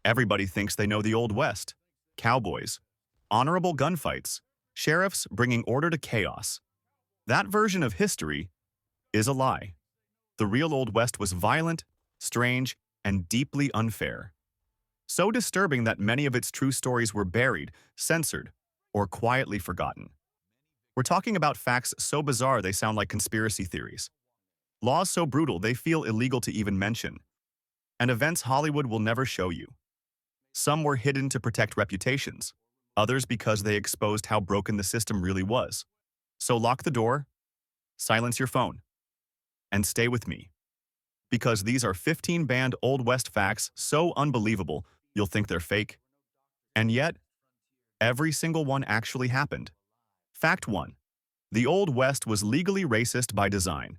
Everybody thinks they know the Old West. Cowboys, honorable gunfights, sheriffs bringing order to chaos. That version of history is a lie. The real Old West was violent, strange, and deeply unfair. So disturbing that many of its true stories were buried, censored, or quietly forgotten. We're talking about facts so bizarre they sound like conspiracy theories. Laws so brutal they feel illegal to even mention. And events Hollywood will never show you. Some were hidden to protect reputations, others because they exposed how broken the system really was. So lock the door, silence your phone, and stay with me. Because these are 15 banned Old West facts so unbelievable you'll think they're fake. And yet, every single one actually happened. Fact 1. The Old West was legally racist by design.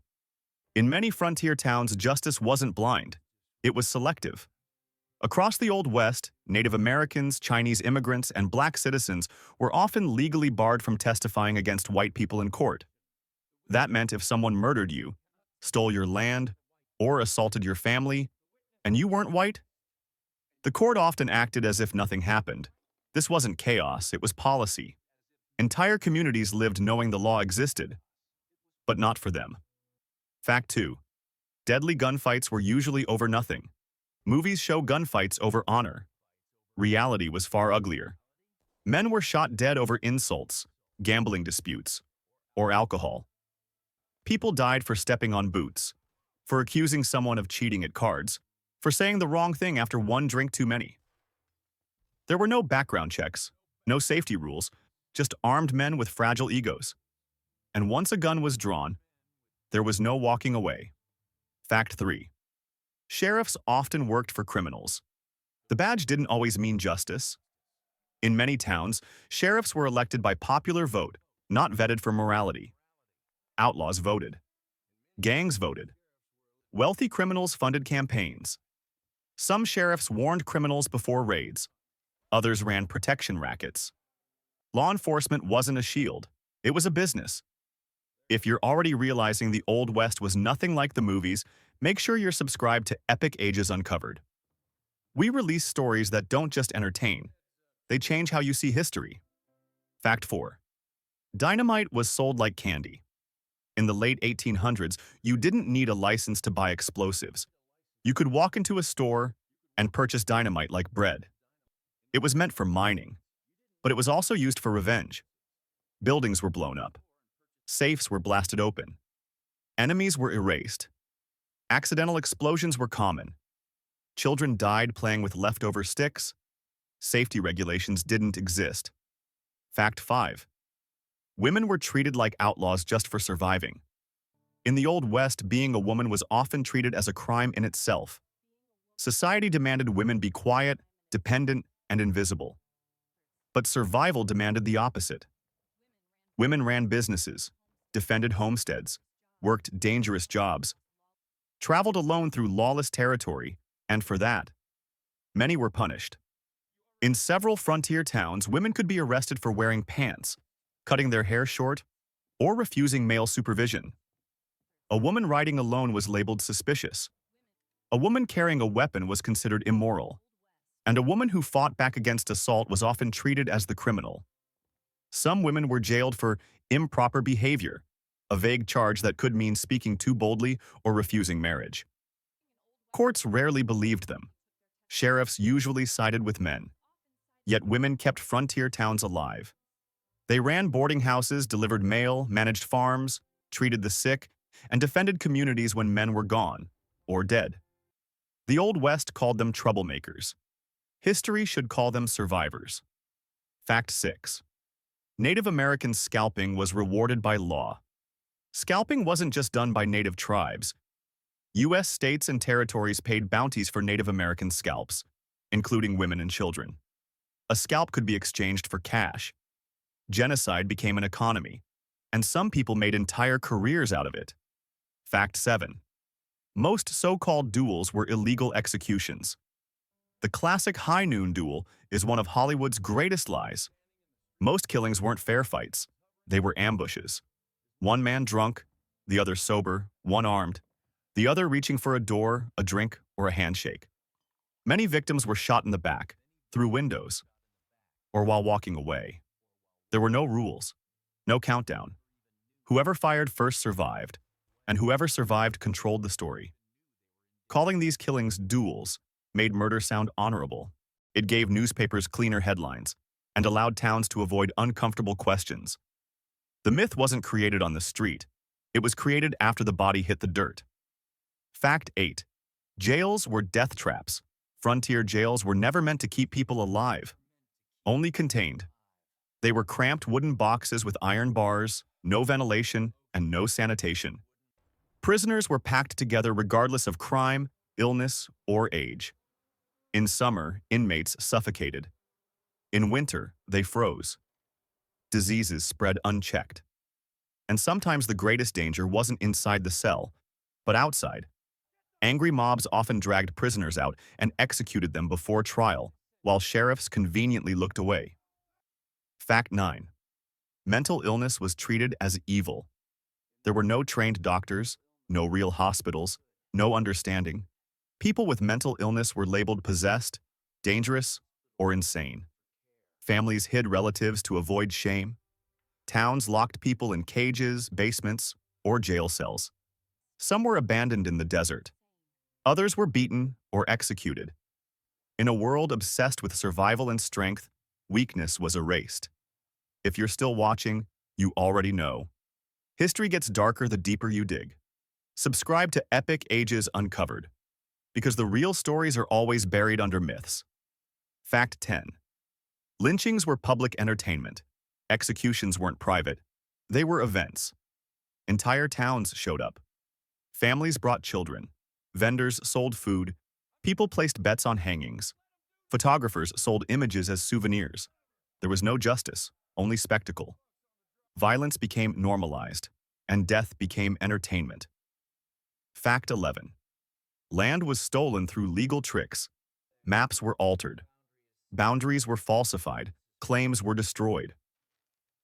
In many frontier towns, justice wasn't blind. It was selective. Across the Old West, Native Americans, Chinese immigrants, and black citizens were often legally barred from testifying against white people in court. That meant if someone murdered you, stole your land, or assaulted your family, and you weren't white, the court often acted as if nothing happened. This wasn't chaos, it was policy. Entire communities lived knowing the law existed, but not for them. Fact 2. Deadly gunfights were usually over nothing. Movies show gunfights over honor. Reality was far uglier. Men were shot dead over insults, gambling disputes, or alcohol. People died for stepping on boots, for accusing someone of cheating at cards, for saying the wrong thing after one drink too many. There were no background checks, no safety rules, just armed men with fragile egos. And once a gun was drawn, there was no walking away. Fact 3. Sheriffs often worked for criminals. The badge didn't always mean justice. In many towns, sheriffs were elected by popular vote, not vetted for morality. Outlaws voted. Gangs voted. Wealthy criminals funded campaigns. Some sheriffs warned criminals before raids. Others ran protection rackets. Law enforcement wasn't a shield. It was a business. If you're already realizing the Old West was nothing like the movies, make sure you're subscribed to Epic Ages Uncovered. We release stories that don't just entertain, they change how you see history. Fact 4. Dynamite was sold like candy. In the late 1800s, you didn't need a license to buy explosives. You could walk into a store and purchase dynamite like bread. It was meant for mining, but it was also used for revenge. Buildings were blown up. Safes were blasted open. Enemies were erased. Accidental explosions were common. Children died playing with leftover sticks. Safety regulations didn't exist. Fact 5. Women were treated like outlaws just for surviving. In the Old West, being a woman was often treated as a crime in itself. Society demanded women be quiet, dependent, and invisible. But survival demanded the opposite. Women ran businesses, defended homesteads, worked dangerous jobs, traveled alone through lawless territory, and for that, many were punished. In several frontier towns, women could be arrested for wearing pants, cutting their hair short, or refusing male supervision. A woman riding alone was labeled suspicious. A woman carrying a weapon was considered immoral. And a woman who fought back against assault was often treated as the criminal. Some women were jailed for improper behavior, a vague charge that could mean speaking too boldly or refusing marriage. Courts rarely believed them. Sheriffs usually sided with men. Yet women kept frontier towns alive. They ran boarding houses, delivered mail, managed farms, treated the sick, and defended communities when men were gone or dead. The Old West called them troublemakers. History should call them survivors. Fact 6. Native American scalping was rewarded by law. Scalping wasn't just done by native tribes. U.S. states and territories paid bounties for Native American scalps, including women and children. A scalp could be exchanged for cash. Genocide became an economy, and some people made entire careers out of it. Fact 7. Most so-called duels were illegal executions. The classic high noon duel is one of Hollywood's greatest lies. Most killings weren't fair fights. They were ambushes. One man drunk, the other sober, one armed, the other reaching for a door, a drink, or a handshake. Many victims were shot in the back, through windows, or while walking away. There were no rules, no countdown. Whoever fired first survived, and whoever survived controlled the story. Calling these killings duels made murder sound honorable. It gave newspapers cleaner headlines and allowed towns to avoid uncomfortable questions. The myth wasn't created on the street. It was created after the body hit the dirt. Fact 8. Jails were death traps. Frontier jails were never meant to keep people alive, only contained. They were cramped wooden boxes with iron bars, no ventilation, and no sanitation. Prisoners were packed together regardless of crime, illness, or age. In summer, inmates suffocated. In winter, they froze. Diseases spread unchecked. And sometimes the greatest danger wasn't inside the cell, but outside. Angry mobs often dragged prisoners out and executed them before trial, while sheriffs conveniently looked away. Fact 9. Mental illness was treated as evil. There were no trained doctors, no real hospitals, no understanding. People with mental illness were labeled possessed, dangerous, or insane. Families hid relatives to avoid shame. Towns locked people in cages, basements, or jail cells. Some were abandoned in the desert. Others were beaten or executed. In a world obsessed with survival and strength, weakness was erased. If you're still watching, you already know. History gets darker the deeper you dig. Subscribe to Epic Ages Uncovered, because the real stories are always buried under myths. Fact 10. Lynchings were public entertainment. Executions weren't private. They were events. Entire towns showed up. Families brought children. Vendors sold food. People placed bets on hangings. Photographers sold images as souvenirs. There was no justice, only spectacle. Violence became normalized, and death became entertainment. Fact 11. Land was stolen through legal tricks. Maps were altered. Boundaries were falsified. Claims were destroyed.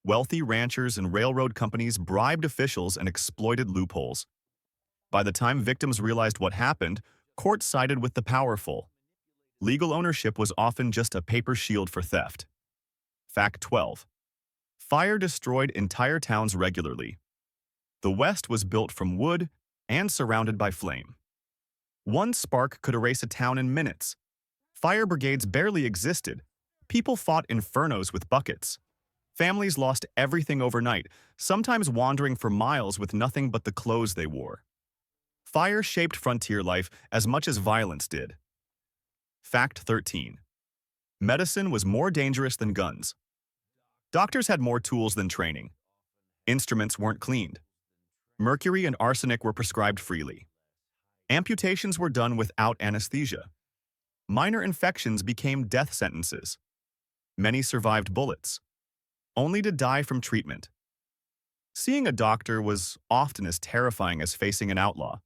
Wealthy ranchers and railroad companies bribed officials and exploited loopholes. By the time victims realized what happened, courts sided with the powerful. Legal ownership was often just a paper shield for theft. Fact 12. Fire destroyed entire towns regularly. The West was built from wood and surrounded by flame. One spark could erase a town in minutes. Fire brigades barely existed. People fought infernos with buckets. Families lost everything overnight, sometimes wandering for miles with nothing but the clothes they wore. Fire shaped frontier life as much as violence did. Fact 13. Medicine was more dangerous than guns. Doctors had more tools than training. Instruments weren't cleaned. Mercury and arsenic were prescribed freely. Amputations were done without anesthesia. Minor infections became death sentences. Many survived bullets, only to die from treatment. Seeing a doctor was often as terrifying as facing an outlaw.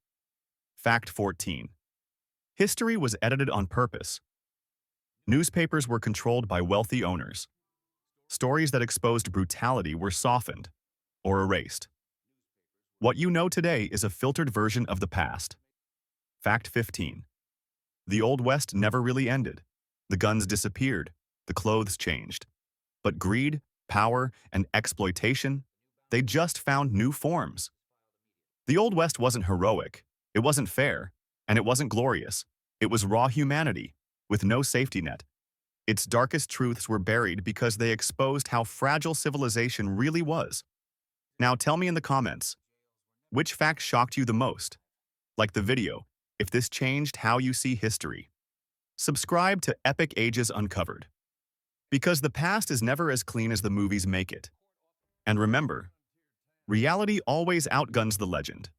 Fact 14. History was edited on purpose. Newspapers were controlled by wealthy owners. Stories that exposed brutality were softened or erased. What you know today is a filtered version of the past. Fact 15. The Old West never really ended. The guns disappeared, the clothes changed. But greed, power, and exploitation, they just found new forms. The Old West wasn't heroic, it wasn't fair, and it wasn't glorious. It was raw humanity, with no safety net. Its darkest truths were buried because they exposed how fragile civilization really was. Now tell me in the comments, which fact shocked you the most? Like the video, if this changed how you see history. Subscribe to Epic Ages Uncovered, because the past is never as clean as the movies make it. And remember, reality always outguns the legend.